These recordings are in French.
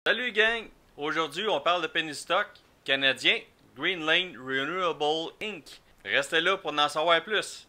Salut gang! Aujourd'hui, on parle de penny stock canadien Green Lane Renewable Inc. Restez là pour en savoir plus.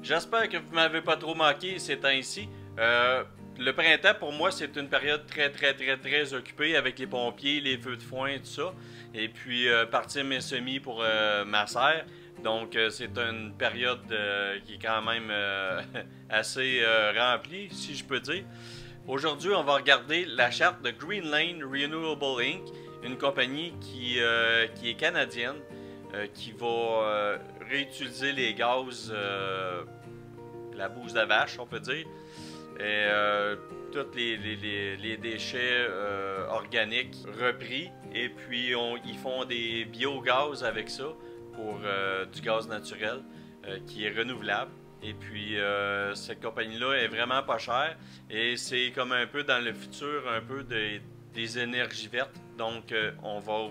J'espère que vous m'avez pas trop manqué ces temps-ci. Le printemps, pour moi, c'est une période très occupée avec les pompiers, les feux de foin et tout ça. Et puis, partir mes semis pour ma serre. Donc, c'est une période qui est quand même assez remplie, si je peux dire. Aujourd'hui, on va regarder la charte de Green Lane Renewable Inc., une compagnie qui est canadienne, qui va réutiliser les gaz, la bouse de vache, on peut dire, et tous les déchets organiques repris, et puis ils font des biogaz avec ça pour du gaz naturel qui est renouvelable. Et puis cette compagnie-là est vraiment pas chère et c'est comme un peu dans le futur, un peu des énergies vertes. Donc on va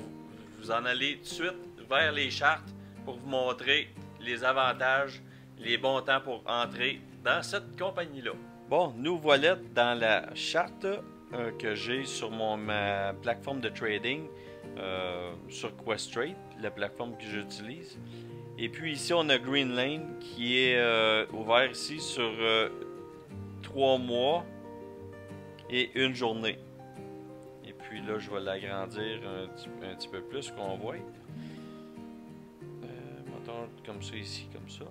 vous en aller tout de suite vers les chartes pour vous montrer les avantages, les bons temps pour entrer dans cette compagnie-là. Bon, nous voilà dans la charte que j'ai sur ma plateforme de trading sur Questrade, la plateforme que j'utilise. Et puis ici, on a Green Lane qui est ouvert ici sur 3 mois et une journée. Et puis là, je vais l'agrandir un petit peu plus qu'on voit. Mettons comme ça ici, comme ça.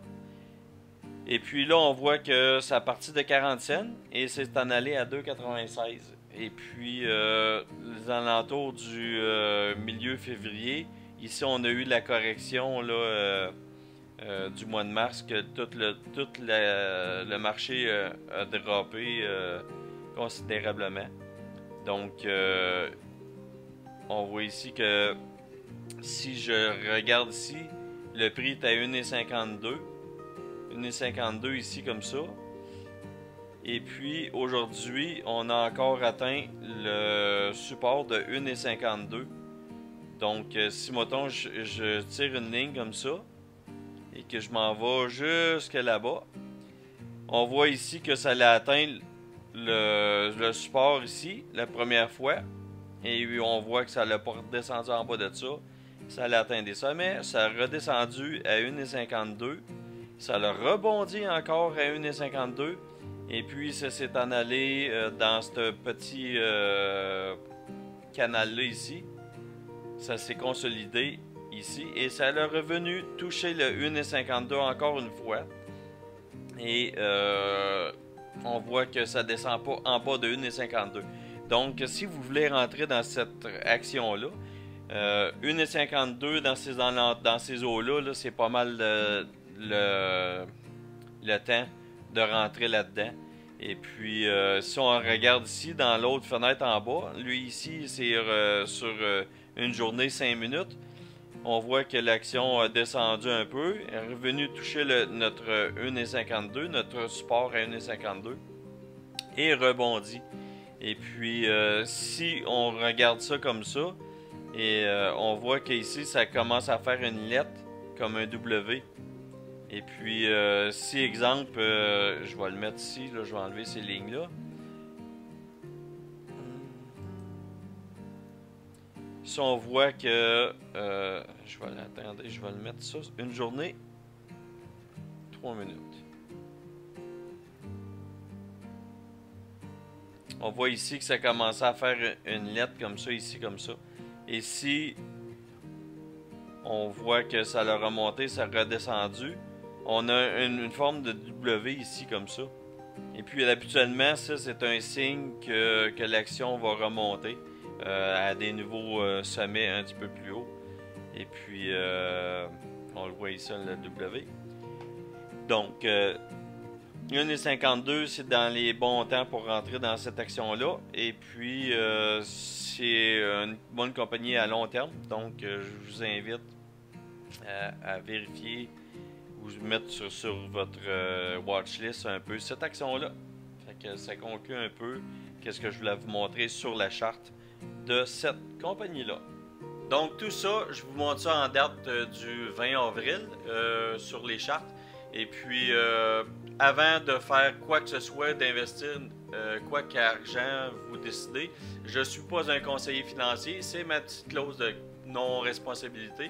Et puis là, on voit que c'est à partir de 40 cents et c'est en allé à 2,96. Et puis, les alentours du milieu février, ici, on a eu la correction là, du mois de mars, que tout le marché a dérapé considérablement. Donc, on voit ici que si je regarde ici, le prix est à 1,52. 1,52 ici comme ça. Et puis aujourd'hui, on a encore atteint le support de 1,52. Donc si mettons je tire une ligne comme ça et que je m'en vais jusqu'à là-bas, on voit ici que ça l'a atteint le support ici la première fois. Et on voit que ça l'a pas redescendu en bas de ça. Ça l'a atteint des sommets, ça a redescendu à 1,52. Ça l'a rebondi encore à 1,52. Et puis ça s'est en allé dans ce petit canal-là ici. Ça s'est consolidé ici. Et ça l'a revenu toucher le 1,52 encore une fois. Et on voit que ça ne descend pas en bas de 1,52. Donc si vous voulez rentrer dans cette action-là, 1,52 dans ces eaux-là, -là, c'est pas mal le temps de rentrer là-dedans. Et puis, si on regarde ici, dans l'autre fenêtre en bas, lui ici, c'est sur une journée 5 minutes. On voit que l'action a descendu un peu, est revenu toucher notre 1,52, notre support à 1,52, et rebondit. Et puis, si on regarde ça comme ça, et on voit qu'ici, ça commence à faire une lettre comme un W. Et puis, si exemple, je vais le mettre ici, là, je vais enlever ces lignes-là. Si on voit que, je vais l'attendre, je vais le mettre ça, une journée, 3 minutes. On voit ici que ça commence à faire une lettre comme ça, ici comme ça. Et si on voit que ça l'a remonté, ça a redescendu, on a une forme de W ici comme ça. Et puis habituellement, ça c'est un signe que l'action va remonter à des nouveaux sommets un petit peu plus haut. Et puis on le voit ici, le W. Donc 1,52, c'est dans les bons temps pour rentrer dans cette action-là. Et puis, c'est une bonne compagnie à long terme. Donc, je vous invite à vérifier ou mettre sur votre watchlist un peu cette action-là. Fait que ça conclut un peu qu'est-ce que je voulais vous montrer sur la charte de cette compagnie-là. Donc, tout ça, je vous montre ça en date du 20 avril sur les chartes. Et puis, avant de faire quoi que ce soit, d'investir quoi qu'argent vous décidez, je ne suis pas un conseiller financier, c'est ma petite clause de non-responsabilité.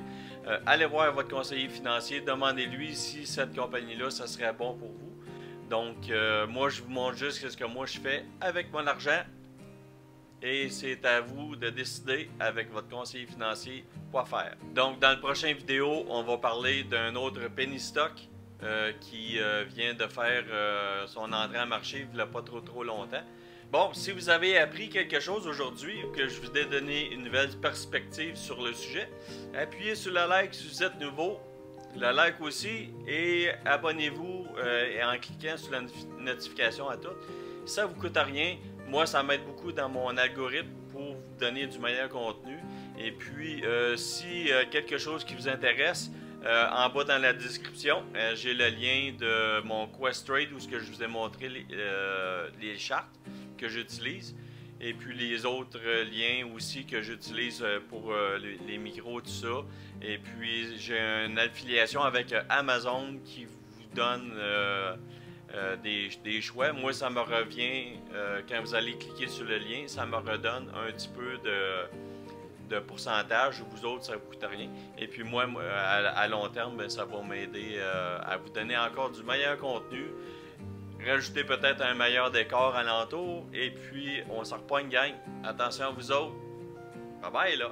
Allez voir votre conseiller financier, demandez-lui si cette compagnie-là, ça serait bon pour vous. Donc, moi, je vous montre juste ce que moi je fais avec mon argent. Et c'est à vous de décider avec votre conseiller financier quoi faire. Donc, dans la prochaine vidéo, on va parler d'un autre penny stock qui vient de faire son entrée en marché il n'y a pas trop longtemps. Bon, si vous avez appris quelque chose aujourd'hui ou que je vous ai donné une nouvelle perspective sur le sujet, appuyez sur le like si vous êtes nouveau, le like aussi, et abonnez-vous en cliquant sur la notification à toutes. Ça ne vous coûte rien. Moi, ça m'aide beaucoup dans mon algorithme pour vous donner du meilleur contenu. Et puis, si quelque chose qui vous intéresse, en bas dans la description, j'ai le lien de mon Questrade où je vous ai montré les chartes que j'utilise. Et puis les autres liens aussi que j'utilise pour les micros, tout ça. Et puis j'ai une affiliation avec Amazon qui vous donne des choix. Moi, ça me revient, quand vous allez cliquer sur le lien, ça me redonne un petit peu de pourcentage. Vous autres, ça ne vous coûte rien. Et puis moi, à long terme, ben, ça va m'aider à vous donner encore du meilleur contenu. Rajouter peut-être un meilleur décor alentour. Et puis, on s'en repogne, gang. Attention à vous autres. Bye bye, là.